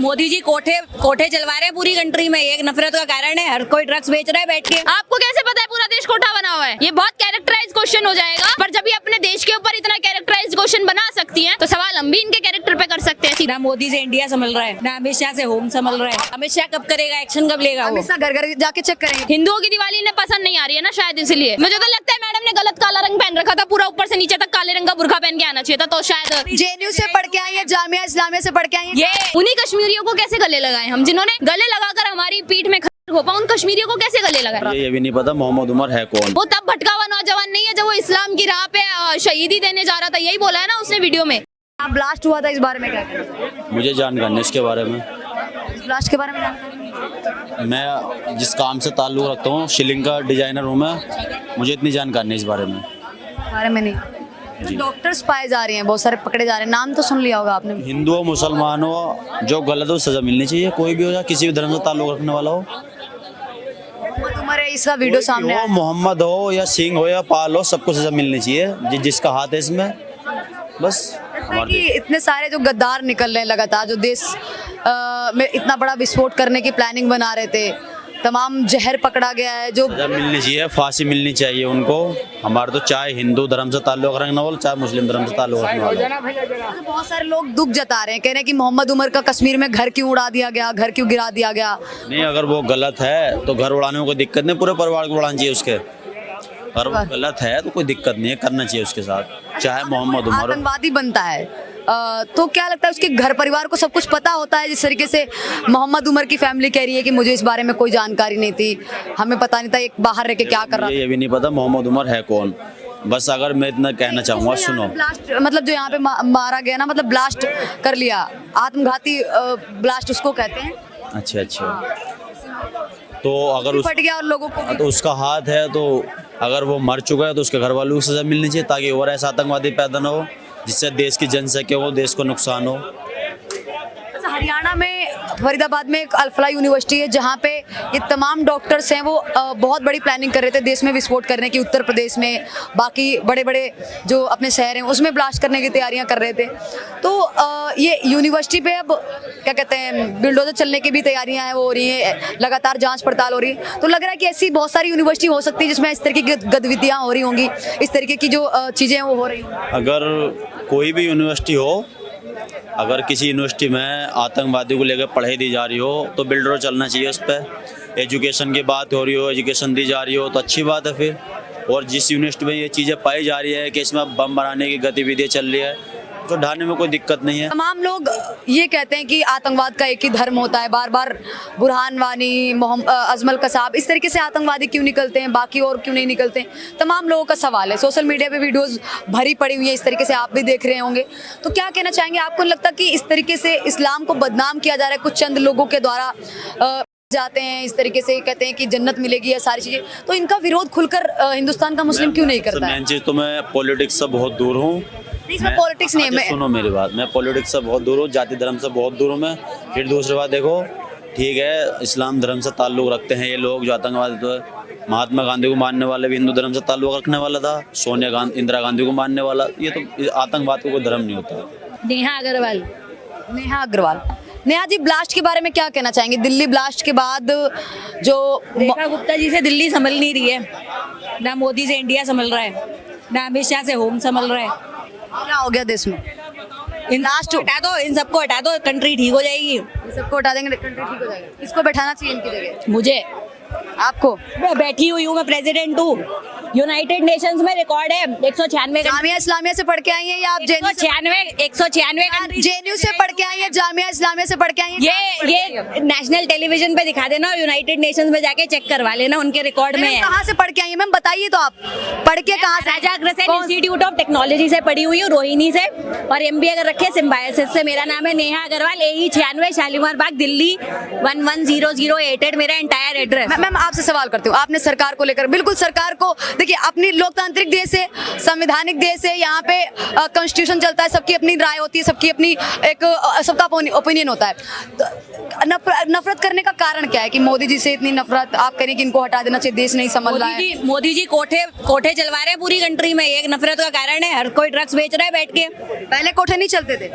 मोदी जी कोठे कोठे चलवा रहे हैं पूरी कंट्री में, एक नफरत का कारण है, हर कोई ड्रग्स बेच रहा है बैठ के। आपको कैसे पता है पूरा देश कोठा बना हुआ है? ये बहुत कैरेक्टराइज क्वेश्चन हो जाएगा, पर जब ये अपने देश के ऊपर इतना कैरेक्टराइज क्वेश्चन बना सकती हैं, तो सवाल हम भी इनके कैरेक्टर पे कर सकते हैं। ना मोदी से इंडिया संभल रहा है, ना अमित शाह से होम संभल रहा है। अमित शाह कब करेगा, एक्शन कब लेगा? वो अमित शाह घर घर जाके चेक करेंगे। हिंदुओं की दिवाली इन्हें पसंद नहीं आ रही है ना, शायद इसलिए। मुझे तो लगता है मैडम ने गलत काला रंग पहन रखा था, पूरा ऊपर से नीचे तक काले रंग का बुर्का पहन के आना चाहिए था, तो शायद। जेएनयू से पढ़ के आई है, जामिया इस्लामिया से पढ़ के आई है। ये उन्हीं कश्मीरियों को कैसे गले लगाए हम, जिन्होंने गले लगाकर हमारी पीठ में खड़े हो पाए, उन कश्मीरियों को कैसे गले लगाए? ये भी नहीं पता मोहम्मद उमर है कौन। वो तब भटका हुआ नौजवान नहीं है जब वो इस्लाम की राह पे शहीदी देने जा रहा था, यही बोला है ना उसने वीडियो में। आप ब्लास्ट हुआ था, इस बारे में क्या कहना चाहिए? मुझे जानकारी नहीं इसके बारे में। इस ब्लास्ट के बारे में जानकारी? मैं जिस काम से ताल्लुक़ रखता हूँ, शिलिंग का डिजाइनर हूँ मैं, मुझे इतनी जानकारी नहीं इस बारे में। बारे में नहीं। जी। डॉक्टर्स पाए जा रहे हैं, बहुत सारे पकड़े जा रहे हैं, नाम तो सुन लिया होगा आपने। हिंदू हो मुसलमान हो, जो गलत हो सजा मिलनी चाहिए, कोई भी हो या किसी भी धर्म से ताल्लुक़ रखने वाला हो। मोहम्मद उमर है, इसका वीडियो सामने हो, आया। मोहम्मद हो या सिंह हो या पाल हो, सबको सजा मिलनी चाहिए जिसका हाथ है इसमें। बस लगता है कि इतने सारे जो गद्दार निकल रहे हैं लगातार, जो देश में इतना बड़ा विस्फोट करने की प्लानिंग बना रहे थे, तमाम जहर पकड़ा गया है, जो सजा मिलनी चाहिए, फांसी मिलनी चाहिए उनको। हमारे तो चाहे हिंदू धर्म से ताल्लुक़ रखने वाला, चाहे मुस्लिम धर्म से ताल्लुक़ रखने वाला। तो बहुत सारे लोग दुख जता रहे हैं, कह रहे हैं कि मोहम्मद उमर का कश्मीर में घर क्यों उड़ा दिया गया, घर क्यों गिरा दिया गया। नहीं, अगर वो गलत है तो घर उड़ाने में कोई दिक्कत नहीं, पूरे परिवार को उड़ाना चाहिए उसके। अगर वो गलत है तो कोई दिक्कत नहीं है, करना चाहिए उसके साथ, चाहे मोहम्मद उमर हो। आतंकवादी बनता है तो क्या लगता है उसके घर परिवार को सब कुछ पता होता है? जिस तरीके से मोहम्मद उमर की फैमिली कह रही है कि मुझे इस बारे में कोई जानकारी नहीं थी, हमें पता नहीं था एक बाहर रह के क्या कर रहा ये भी नहीं पता मोहम्मद उमर है कौन। बस अगर मैं इतना कहना चाहूँगा, सुनो, ब्लास्ट मतलब जो यहाँ पे मारा गया ना, मतलब ब्लास्ट कर लिया, आत्मघाती ब्लास्ट उसको कहते हैं। अच्छा अच्छा, तो अगर फट गया और लोगों को तो उसका हाथ है, तो अगर वो मर चुका है तो उसके घर वालों को सजा मिलनी चाहिए, ताकि और ऐसा आतंकवादी पैदा ना हो जिससे देश की जनसंख्या हो, देश को नुकसान हो। अच्छा, हरियाणा में फरीदाबाद में एक अल्फला यूनिवर्सिटी है, जहाँ पे ये तमाम डॉक्टर्स हैं, वो बहुत बड़ी प्लानिंग कर रहे थे देश में विस्फोट करने की। उत्तर प्रदेश में बाकी बड़े बड़े जो अपने शहर हैं उसमें ब्लास्ट करने की तैयारियां कर रहे थे। तो ये यूनिवर्सिटी पे अब क्या कहते हैं, बिल्डोजर चलने की भी तैयारियां हैं, वो हो रही हैं, लगातार जांच पड़ताल हो रही है। तो लग रहा है कि ऐसी बहुत सारी यूनिवर्सिटी हो सकती है जिसमें इस तरीके की गतिविधियाँ हो रही होंगी, इस तरीके की जो चीज़ें हैं वो हो रही होंगी। अगर कोई भी यूनिवर्सिटी हो, अगर किसी यूनिवर्सिटी में आतंकवादी को लेकर पढ़ाई दी जा रही हो तो बिल्डर चलना चाहिए उस पर। एजुकेशन की बात हो रही हो, एजुकेशन दी जा रही हो तो अच्छी बात है फिर। और जिस यूनिवर्सिटी में ये चीज़ें पाई जा रही है कि इसमें बम बनाने की गतिविधियाँ चल रही है, तो ढाने में कोई दिक्कत नहीं है। तमाम लोग ये कहते हैं कि आतंकवाद का एक ही धर्म होता है, बार बार बुरहान वानी, अजमल कसाब, इस तरीके से आतंकवादी क्यों निकलते हैं, बाकी और क्यों नहीं निकलते हैं? तमाम लोगों का सवाल है। सोशल मीडिया पे वीडियोस भरी पड़ी हुई है, इस तरीके से आप भी देख रहे होंगे। तो क्या कहना चाहेंगे? आपको लगता है कि इस तरीके से इस्लाम को बदनाम किया जा रहा है कुछ चंद लोगों के द्वारा, जाते हैं इस तरीके से कहते हैं कि जन्नत मिलेगी या सारी चीजें, तो इनका विरोध खुलकर हिंदुस्तान का मुस्लिम क्यों नहीं करता है? मेन चीज़ तो मैं पॉलिटिक्स से बहुत दूर हूँ। इसमें पॉलिटिक्स नहीं है। सुनो मेरी बात, मैं पॉलिटिक्स से बहुत दूर हूँ, जाति धर्म से बहुत दूर हूँ मैं। फिर दूसरी बात देखो, ठीक है, इस्लाम धर्म से ताल्लुक़ रखते हैं ये लोग जो आतंकवादी, तो महात्मा गांधी को मानने वाले भी हिंदू धर्म से ताल्लुक़ रखने वाला था, सोनिया गांधी, इंदिरा गांधी को मानने वाला। ये तो आतंकवाद को कोई धर्म नहीं होता। नेहा अग्रवाल। नेहा अग्रवाल। नेहा जी, ब्लास्ट के बारे में क्या कहना चाहेंगे? दिल्ली ब्लास्ट के बाद जो रेखा गुप्ता जी से दिल्ली संभल नहीं रही है, ना मोदी से इंडिया संभल रहा है, ना अमित शाह से होम संभल रहा है। क्या हो गया देश में? इन हटा दो, इन सबको हटा दो, कंट्री ठीक हो जाएगी। सबको हटा देंगे, कंट्री ठीक हो जाएगी। किसको बैठाना चाहिए इनकी जगह? मुझे, आपको? मैं बैठी हुई हूँ, मैं प्रेसिडेंट हूँ। यूनाइटेड नेशंस में रिकॉर्ड है 196 जामिया इस्लामिया से पढ़ के आई हैं या आप जेएनयू से? 196 जेएनयू से पढ़ के आई हैं, जामिया इस्लामिया से पढ़ के आई हैं? ये नेशनल टेलीविजन पे दिखा देना और यूनाइटेड नेशंस में जाके चेक करवा लेना, उनके रिकॉर्ड में है। कहाँ से पढ़ के आई हैं मैम, बताइए तो। आप पढ़ के कहाँ से? राजा अग्रसेन इंस्टीट्यूट ऑफ टेक्नोलॉजी से पढ़ी हुई हूँ, रोहिणी से, और एमबीए अगर रखे सिम्बायोसिस से। मेरा नाम है नेहा अग्रवाल, AE 96, शालीमार बाग, दिल्ली 110088 मेरा एंटायर एड्रेस। मैम आपसे सवाल करती हूँ, आपने सरकार को लेकर, बिल्कुल सरकार को देखिए, अपनी लोकतांत्रिक देश है, संवैधानिक देश है, यहाँ पे कॉन्स्टिट्यूशन चलता है, सबकी अपनी राय होती है, सबकी अपनी एक सबका ओपिनियन होता है। तो नफरत करने का कारण क्या है कि मोदी जी से इतनी नफरत? आप करें कि इनको हटा देना चाहिए, देश नहीं संभल रहा है। मोदी जी कोठे चलवा रहे हैं पूरी कंट्री में, एक नफरत का कारण है, हर कोई ड्रग्स बेच रहा है बैठ के। पहले कोठे नहीं चलते थे?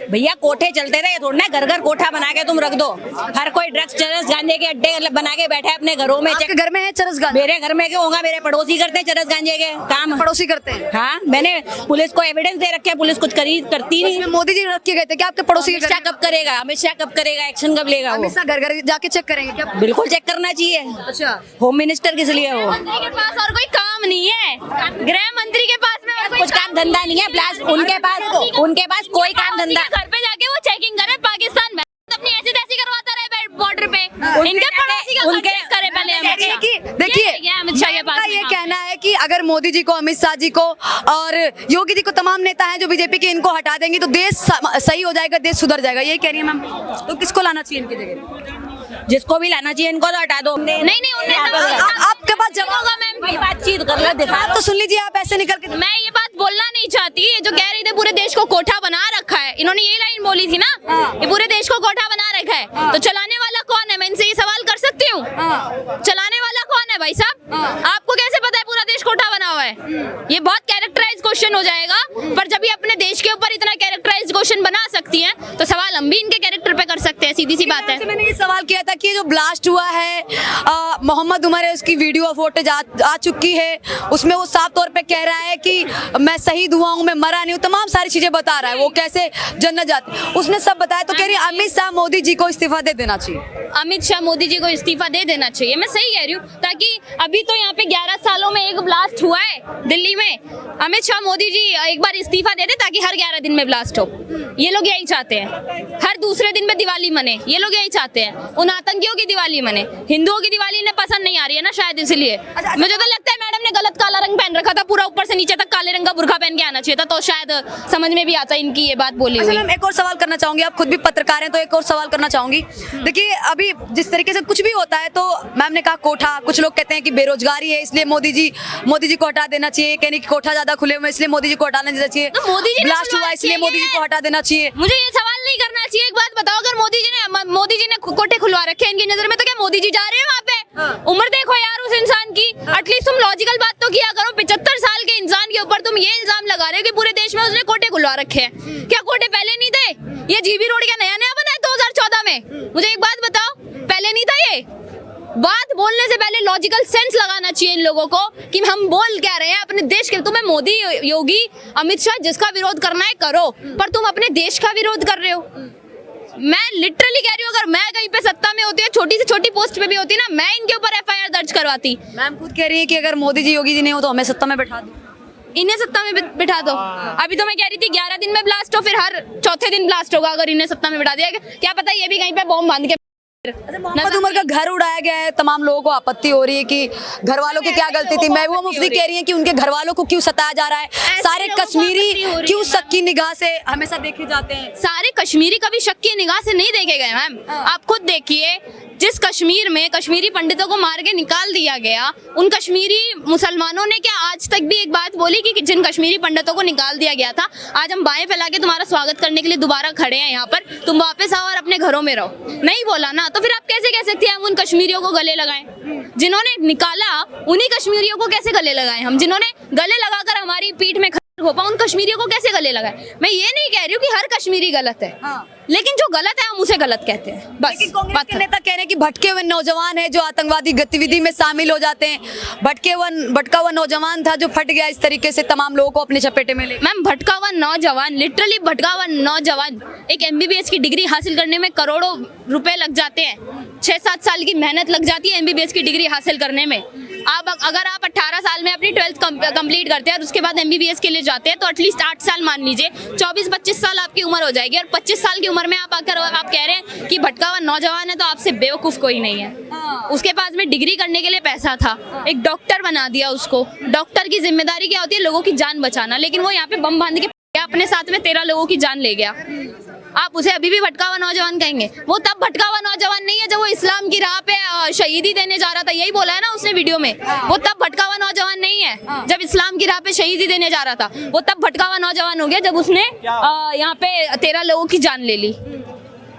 भैया कोठे चलते रहे, थोड़ा ना घर घर कोठा बना के तुम रख दो। हर कोई ड्रग्स चरस गांजे के अड्डे बना के बैठा है अपने घरों में। आपके घर में है चरस गांजा? मेरे घर में क्यों होगा, मेरे पड़ोसी करते हैं चरस गांजे के काम। पड़ोसी करते हैं? हाँ, मैंने पुलिस को एविडेंस दे रखे है, पुलिस कुछ करती नहीं। इसमें मोदी जी रख के गए थे क्या आपके पड़ोसी के अमित शाह कब करेगा, अमित शाह कब करेगा, एक्शन कब लेगा वो? अमित शाह घर घर जाके चेक करेंगे क्या? बिल्कुल चेक करना चाहिए। अच्छा, होम मिनिस्टर किस लिए हो? मंत्री के पास और कोई काम नहीं है, गृह मंत्री के पास में और कोई कुछ काम धंधा नहीं है, प्लस उनके पास कोई काम धंधा। घर पे जाके वो चेकिंग करे पाकिस्तान में, अपनी ऐसी तैसी करवाता रहे बॉर्डर पे। इनके पड़ोसी का उनके- चेक करे पहले अमित शाह। देखिए अमित शाह के पास ये कहना है कि अगर मोदी जी को, अमित शाह जी को और योगी जी को, तमाम नेता हैं जो बीजेपी के, इनको हटा देंगे तो देश सही हो जाएगा, देश सुधर जाएगा, यही कह रही है मैम। तो किसको लाना चाहिए इनकी जगह? जिसको भी लाना चाहिए इनको तो हटा दो। नहीं उनने आपके पास जवाब होगा मैम। भाई बातचीत कर लो, दिखा बात तो सुन लीजिए आप, ऐसे निकल के। मैं ये बात बोलना नहीं चाहती, ये जो कह रही थी पूरे देश को कोठा बना रखा है, इन्होंने ये लाइन बोली थी ना, ये पूरे देश को कोठा बना रखा है, तो चलाने वाला कौन है? मैं इनसे ये सवाल कर सकती हूँ, चलाने वाला कौन है भाई साहब? आपको कैसे पता है पूरा देश कोठा बना हुआ है? ये बहुत कैरेक्टराइज क्वेश्चन हो जाएगा, पर जब ये अपने देश के ऊपर इतना कैरेक्टराइज क्वेश्चन बना सकती है, तो सवाल हम भी इनके कैरेक्टर पे कर सकते हैं, सीधी सी बात है। मैंने ये सवाल किया था कि जो ब्लास्ट हुआ है मोहम्मद उमर है, उसकी वीडियो फुटेज आ चुकी है, उसमें वो साफ तौर पे कह रहा है कि मैं शहीद हुआ हूँ, मैं मरा नहीं हूँ, तमाम सारी चीजें बता रहा है, वो कैसे जन्नत जाते, उसने सब बताया। तो कह रही है अमित शाह मोदी जी को इस्तीफा दे देना चाहिए। अमित शाह मोदी जी को इस्तीफा दे देना चाहिए, मैं सही कह रही हूँ, ताकि अभी तो यहाँ पे 11 सालों में एक ब्लास्ट हुआ है दिल्ली में, अमित शाह मोदी जी एक बार इस्तीफा दे दे ताकि हर 11 दिन में ब्लास्ट हो। ये लोग यही चाहते हैं, हर दूसरे दिन में दिवाली मने, ये लोग यही चाहते हैं, उन आतंकियों की दिवाली मने। हिंदुओं की दिवाली इन्हें पसंद नहीं आ रही है ना शायद, इसलिए। मुझे तो लगता है मैडम ने गलत काला रंग पहन रखा था, पूरा ऊपर से नीचे तक काले रंग का बुर्का पहन के आना चाहिए था, तो शायद समझ में भी आता इनकी ये बात बोली हुई। मैम एक और सवाल करना चाहूंगी, आप खुद भी पत्रकार हैं तो एक और सवाल करना चाहूंगी। देखिए अभी जिस तरीके से कुछ भी होता है, तो मैम ने कहा कोठा, कुछ लोग कहते हैं कि बेरोजगारी है इसलिए मोदी जी को हटा देना चाहिए, कहने की कोठा ज्यादा खुले हुए इसलिए मोदी जी को हटाना देना चाहिए, तो मोदी जी ने ब्लास्ट हुआ इसलिए मोदी जी को हटा देना चाहिए। मुझे ये सवाल नहीं करना चाहिए। एक बात बताओ, अगर मोदी जी ने कोठे खुलवा रखे हैं इनकी नजर में, तो क्या मोदी जी जा रहे हैं वहाँ पे? उम्र देखो यार उस इंसान की, एटलीस्ट तुम लॉजिकल बात तो किया करो। 75 साल के इंसान के ऊपर तुम ये इल्जाम लगा रहे हो कि पूरे देश में उसने कोठे खुलवा रखे हैं। क्या कोठे पहले नहीं थे? ये जीबी रोड क्या नया नया बना है 2014 में? मुझे एक बात बताओ, पहले नहीं था ये? बात बोलने से पहले लॉजिकल सेंस लगाना चाहिए इन लोगों को कि हम बोल क्या रहे हैं अपने देश के। तुम्हें मोदी, योगी, अमित शाह जिसका विरोध करना है करो, पर तुम अपने देश का विरोध कर रहे हो। मैं लिटरली कह रही हूँ, अगर मैं कहीं पे सत्ता में होती है, छोटी से छोटी पोस्ट पे भी होती ना, मैं इनके ऊपर FIR दर्ज करवाती। मैम खुद कह रही है कि अगर मोदी जी योगी जी नहीं हो तो हमें सत्ता में बैठा दो, इन्हें सत्ता में बिठा दो। अभी तो मैं कह रही थी 11 दिन में ब्लास्ट हो, फिर हर चौथे दिन ब्लास्ट होगा। अगर इन्हें सत्ता में बिठा दिया, क्या पता ये भी कहीं पे बॉम्ब बांध के। मोहम्मद उमर का घर उड़ाया गया है, तमाम लोगों को आपत्ति हो रही है कि घर वालों की क्या गलती थी। महबूबा मुफ्ती कह रही है कि उनके घर वालों को क्यों सताया जा रहा है, सारे कश्मीरी क्यों शक की निगाह से हमेशा देखे जाते हैं। सारे कश्मीरी कभी शक की निगाह से नहीं देखे गए मैम। आप खुद देखिए, जिस कश्मीर में कश्मीरी पंडितों को मार के निकाल दिया गया, उन कश्मीरी मुसलमानों ने क्या आज तक भी एक बात बोली कि जिन कश्मीरी पंडितों को निकाल दिया गया था, आज हम बाएं फैला के तुम्हारा स्वागत करने के लिए दोबारा खड़े हैं यहाँ पर, तुम वापस आओ और अपने घरों में रहो? नहीं बोला ना, तो फिर आप कैसे कह सकते हैं हम उन कश्मीरियों को गले लगाएं? जिन्होंने निकाला उन्हीं कश्मीरियों को कैसे गले लगाएं हम? जिन्होंने गले लगाकर हमारी पीठ में खोपा, उन कश्मीरियों को कैसे गले लगाए? मैं ये नहीं कह रही हूँ कि हर कश्मीरी गलत है, लेकिन जो गलत है हम उसे गलत कहते हैं बस। लेकिन कांग्रेस के नेता कह रहे हैं कि भटके हुए नौजवान है जो आतंकवादी गतिविधि में शामिल हो जाते हैं, भटका हुआ नौजवान था जो फट गया, इस तरीके से तमाम लोगों को अपने चपेटे में ले। मैम भटका हुआ नौजवान, लिटरली भटका हुआ नौजवान, एक MBBS की डिग्री हासिल करने में करोड़ों रुपए लग जाते हैं, 6-7 साल की मेहनत लग जाती है MBBS की डिग्री हासिल करने में। अगर आप 18 साल में अपनी 12th कंप्लीट करते हैं और उसके बाद MBBS के लिए जाते हैं, तो एटलीस्ट 8 साल मान लीजिए, 24-25 साल आपकी उम्र हो जाएगी। और 25 साल की उम्र में आप आकर आप कह रहे हैं कि भटका हुआ नौजवान है, तो आपसे बेवकूफ कोई नहीं है। उसके पास में डिग्री करने के लिए पैसा था, एक डॉक्टर बना दिया उसको। डॉक्टर की जिम्मेदारी क्या होती है? लोगों की जान बचाना, लेकिन वो यहाँ पे बम बांध के अपने साथ में 13 लोगों की जान ले गया। आप उसे अभी भी भटका हुआ नौजवान कहेंगे? वो तब भटका हुआ नौजवान नहीं है जब वो इस्लाम की राह पे शहीदी देने जा रहा था, यही बोला है ना उसने वीडियो में। वो तब भटका हुआ नौजवान नहीं है जब इस्लाम की राह पे शहीदी देने जा रहा था, वो तब भटका हुआ नौजवान हो गया जब उसने यहाँ पे 13 लोगों की जान ले ली।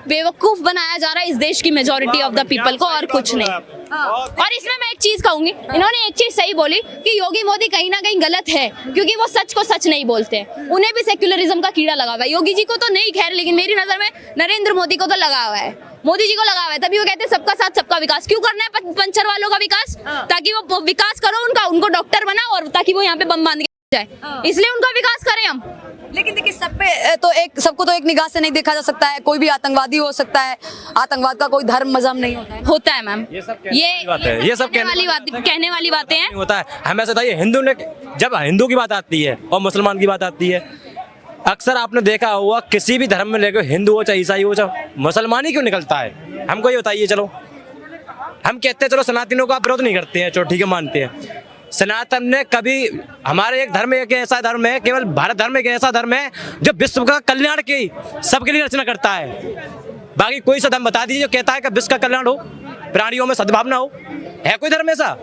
बेवकूफ बनाया जा रहा है इस देश की मेजॉरिटी ऑफ द पीपल को, और कुछ नहीं। और इसमें मैं एक चीज कहूंगी, इन्होंने एक चीज सही बोली कि योगी मोदी कहीं ना कहीं गलत है, क्योंकि वो सच को सच नहीं बोलते। उन्हें भी सेक्युलरिज्म का कीड़ा लगा हुआ है। योगी जी को तो नहीं, खैर, लेकिन मेरी नजर में नरेंद्र मोदी को तो लगा हुआ है, मोदी जी को लगा हुआ है। तभी वो कहते हैं सबका साथ सबका विकास। क्यों करना है पंचर वालों का विकास? ताकि वो विकास करो उनका, उनको डॉक्टर बनाओ और ताकि वो यहाँ पे बम बांध के जाए, इसलिए उनका विकास करें हम। लेकिन देखिए सब पे तो एक, सबको तो एक निगाह से नहीं देखा जा सकता है। कोई भी आतंकवादी हो सकता है, आतंकवाद का कोई धर्म मजहब नहीं होता है। होता है मैम, ये सब कहने वाली बातें हैं। होता है। हमें ऐसा बताइए, हिंदू ने, जब हिंदू की बात आती है और मुसलमान की बात आती है, अक्सर आपने देखा होगा किसी भी धर्म में लेकर, हिंदू हो चाहे ईसाई हो चाहे मुसलमान ही क्यों निकलता है? हमको ये बताइए। चलो हम कहते हैं चलो सनातनियों का विरोध नहीं करते हैं, चलो ठीक है मानते हैं। सनातन ने कभी, हमारे एक धर्म एक ऐसा धर्म है, केवल भारत धर्म एक ऐसा धर्म है जो विश्व का कल्याण की सबके लिए रचना करता है। बाकी कोई सा धर्म बता दीजिए जो कहता है कि विश्व का कल्याण हो, प्राणियों में सद्भावना हो? है कोई धर्म ऐसा?